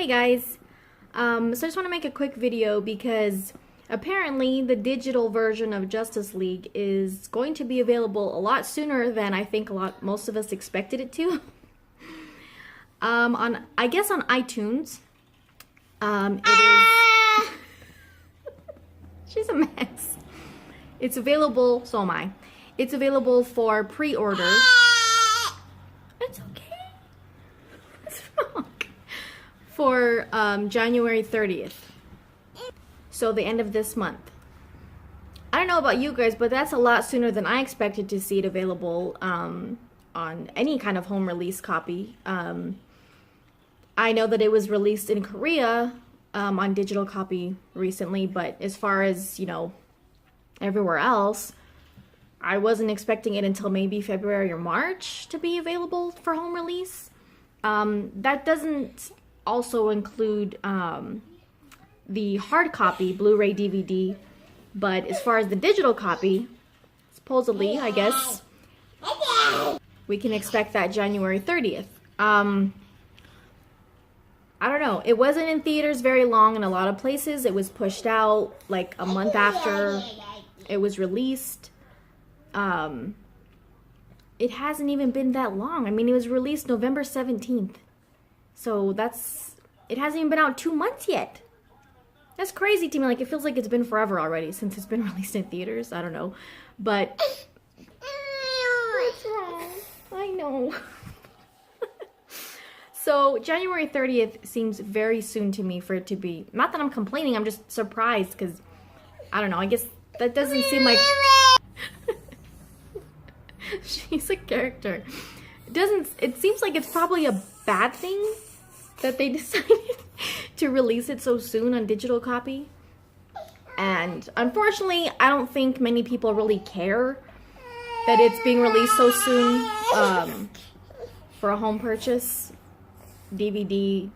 guys, so I just want to make a quick video because apparently the digital version of Justice League is going to be available a lot sooner than I think most of us expected it to. I guess on iTunes. It is she's a mess. It's available, so am I. It's available for pre-order. It's okay. What's wrong? For January 30th. So the end of this month. I don't know about you guys, but that's a lot sooner than I expected to see it available on any kind of home release copy. I know that it was released in Korea on digital copy recently, but as far as, you know, everywhere else, I wasn't expecting it until maybe February or March to be available for home release. That doesn't also include the hard copy, Blu-ray, DVD, but as far as the digital copy, supposedly, I guess, we can expect that January 30th. I don't know. It wasn't in theaters very long in a lot of places. It was pushed out like a month after it was released. It hasn't even been that long. I mean, it was released November 17th. So it hasn't even been out 2 months yet. That's crazy to me. Like, it feels like it's been forever already since it's been released in theaters. I don't know. But what's wrong? I know. So January 30th seems very soon to me for it to be. Not that I'm complaining, I'm just surprised because, I don't know, I guess that doesn't seem like... She's a character. It seems like it's probably a bad thing that they decided to release it so soon on digital copy. And unfortunately, I don't think many people really care that it's being released so soon for a home purchase. DVD,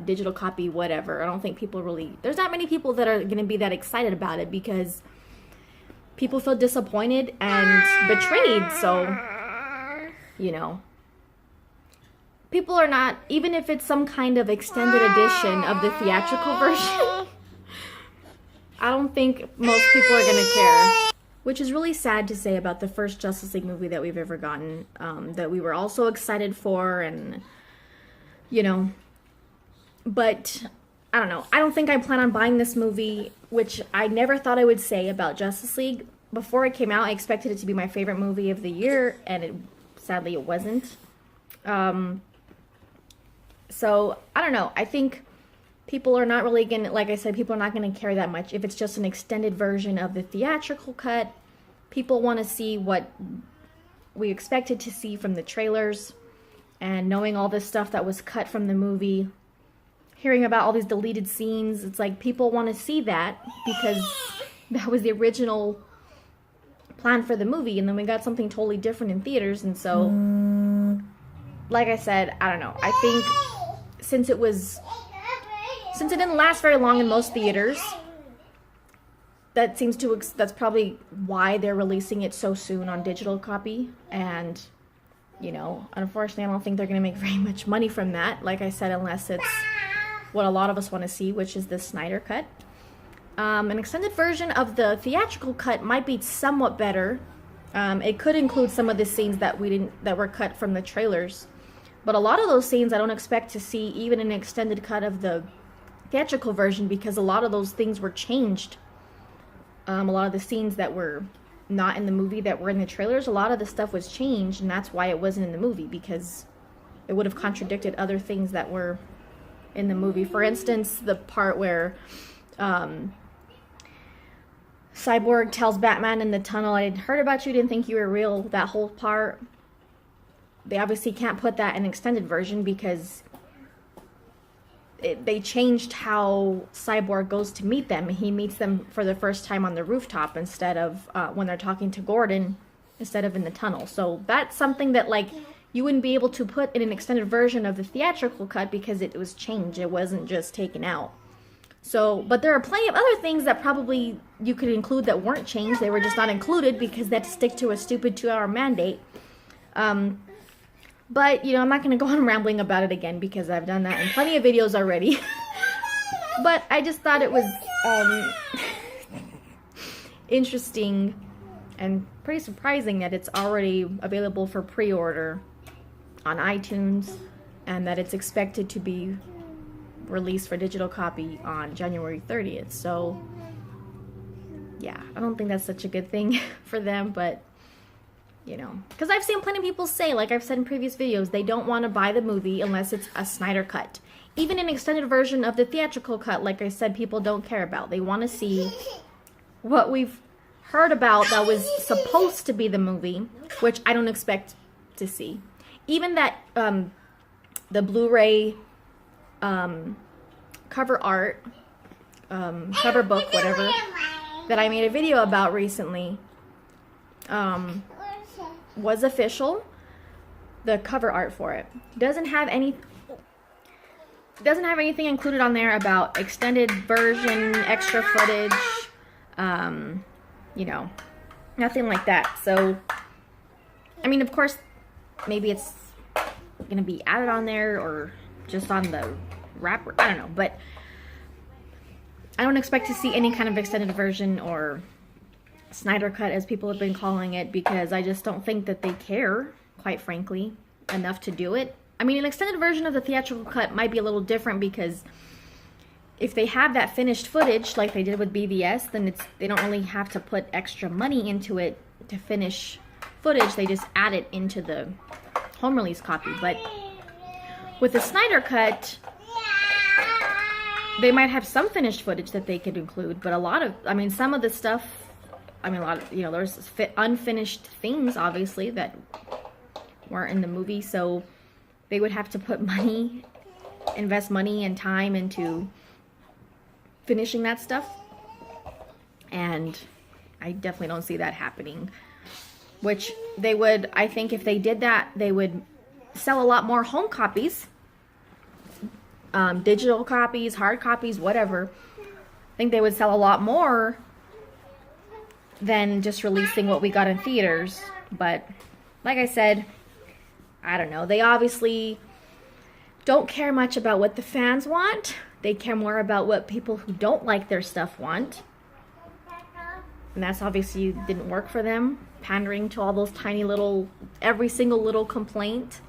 digital copy, whatever. I don't think people really... There's not many people that are going to be that excited about it because people feel disappointed and betrayed. So, you know, people are not... Even if it's some kind of extended edition of the theatrical version, I don't think most people are going to care. Which is really sad to say about the first Justice League movie that we've ever gotten, that we were all so excited for, and... You know, but I don't know. I don't think I plan on buying this movie, which I never thought I would say about Justice League. Before it came out, I expected it to be my favorite movie of the year, and sadly it wasn't. So, I don't know. I think people are not really going to, like I said, people are not going to care that much if it's just an extended version of the theatrical cut. People want to see what we expected to see from the trailers. And knowing all this stuff that was cut from the movie, hearing about all these deleted scenes, it's like people want to see that because that was the original plan for the movie. And then we got something totally different in theaters. And so, like I said, I don't know. I think since it didn't last very long in most theaters, that's probably why they're releasing it so soon on digital copy. And... you know, unfortunately, I don't think they're going to make very much money from that. Like I said, unless it's what a lot of us want to see, which is the Snyder Cut. An extended version of the theatrical cut might be somewhat better. It could include some of the scenes that were cut from the trailers. But a lot of those scenes I don't expect to see even in an extended cut of the theatrical version because a lot of those things were changed. A lot of the scenes that were... not in the movie that were in the trailers, a lot of the stuff was changed, and that's why it wasn't in the movie, because it would have contradicted other things that were in the movie. For instance, the part where Cyborg tells Batman in the tunnel, "I heard about you, didn't think you were real," that whole part, they obviously can't put that in extended version because they changed how Cyborg goes to meet them. He meets them for the first time on the rooftop instead of when they're talking to Gordon, instead of in the tunnel. So that's something that, like, you wouldn't be able to put in an extended version of the theatrical cut because it was changed. It wasn't just taken out. So, but there are plenty of other things that probably you could include that weren't changed. They were just not included because they had to stick to a stupid 2-hour mandate. But, you know, I'm not going to go on rambling about it again because I've done that in plenty of videos already. But I just thought it was interesting and pretty surprising that it's already available for pre-order on iTunes and that it's expected to be released for digital copy on January 30th. So, yeah, I don't think that's such a good thing for them, but you know, because I've seen plenty of people say, like I've said in previous videos, they don't want to buy the movie unless it's a Snyder cut. Even an extended version of the theatrical cut, like I said, people don't care about. They want to see what we've heard about that was supposed to be the movie, which I don't expect to see. Even that, the Blu-ray cover art, cover book, whatever, that I made a video about recently, was official. The cover art for it doesn't have anything included on there about extended version, extra footage, you know, nothing like that. So, I mean, of course, maybe it's gonna be added on there or just on the wrapper, I don't know, but I don't expect to see any kind of extended version or Snyder cut, as people have been calling it, because I just don't think that they care, quite frankly, enough to do it. I mean, an extended version of the theatrical cut might be a little different because if they have that finished footage like they did with BVS, then they don't really have to put extra money into it to finish footage. They just add it into the home release copy. But with the Snyder cut, they might have some finished footage that they could include, but a lot of, I mean, some of the stuff, I mean, a lot of, you know, there's unfinished things, obviously, that weren't in the movie, so they would have to put money, invest money and time into finishing that stuff, and I definitely don't see that happening, which they would, I think if they did that, they would sell a lot more home copies, digital copies, hard copies, whatever. I think they would sell a lot more than just releasing what we got in theaters. But like I said, I don't know. They obviously don't care much about what the fans want. They care more about what people who don't like their stuff want. And that's obviously didn't work for them. Pandering to all those tiny little, every single little complaint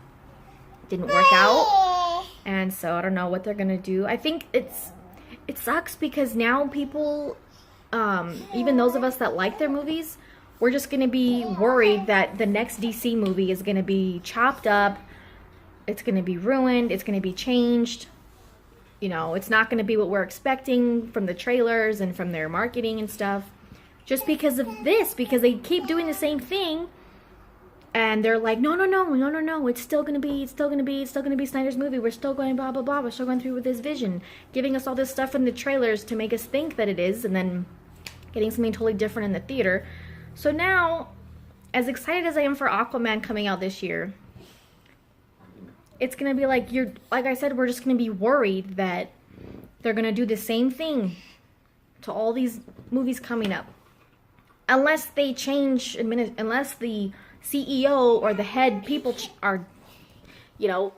didn't work out. And so I don't know what they're gonna do. I think it sucks because now people, even those of us that like their movies, we're just going to be worried that the next DC movie is going to be chopped up, it's going to be ruined, it's going to be changed. You know, it's not going to be what we're expecting from the trailers and from their marketing and stuff. Just because of this, because they keep doing the same thing. And they're like, no, it's still going to be Snyder's movie. We're still going blah, blah, blah. We're still going through with this vision. Giving us all this stuff in the trailers to make us think that it is, and then getting something totally different in the theater. So now, as excited as I am for Aquaman coming out this year, it's going to be like, like I said, we're just going to be worried that they're going to do the same thing to all these movies coming up. Unless they change, unless the CEO or the head people are, you know,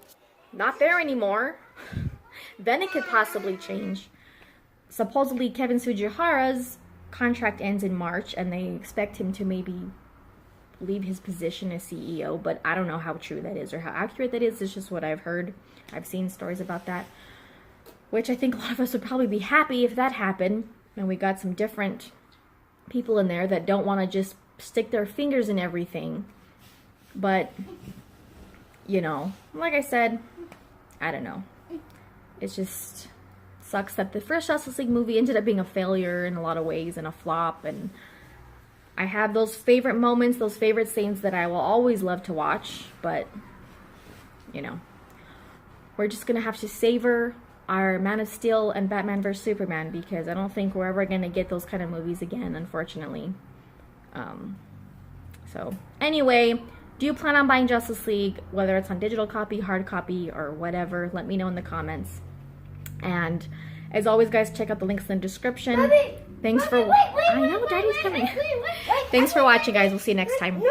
not there anymore, then it could possibly change. Supposedly Kevin Tsujihara's contract ends in March, and they expect him to maybe leave his position as CEO, but I don't know how true that is or how accurate that is. It's just what I've heard. I've seen stories about that, which I think a lot of us would probably be happy if that happened, and we got some different people in there that don't want to just stick their fingers in everything. But, you know, like I said, I don't know. It's just sucks that the first Justice League movie ended up being a failure in a lot of ways and a flop. And I have those favorite moments, those favorite scenes that I will always love to watch. But, you know, we're just going to have to savor our Man of Steel and Batman vs. Superman, because I don't think we're ever going to get those kind of movies again, unfortunately. So, anyway, do you plan on buying Justice League, whether it's on digital copy, hard copy, or whatever? Let me know in the comments. And, as always, guys, check out the links in the description. Thanks for... I know, Daddy's coming. Thanks for watching, guys. We'll see you next time.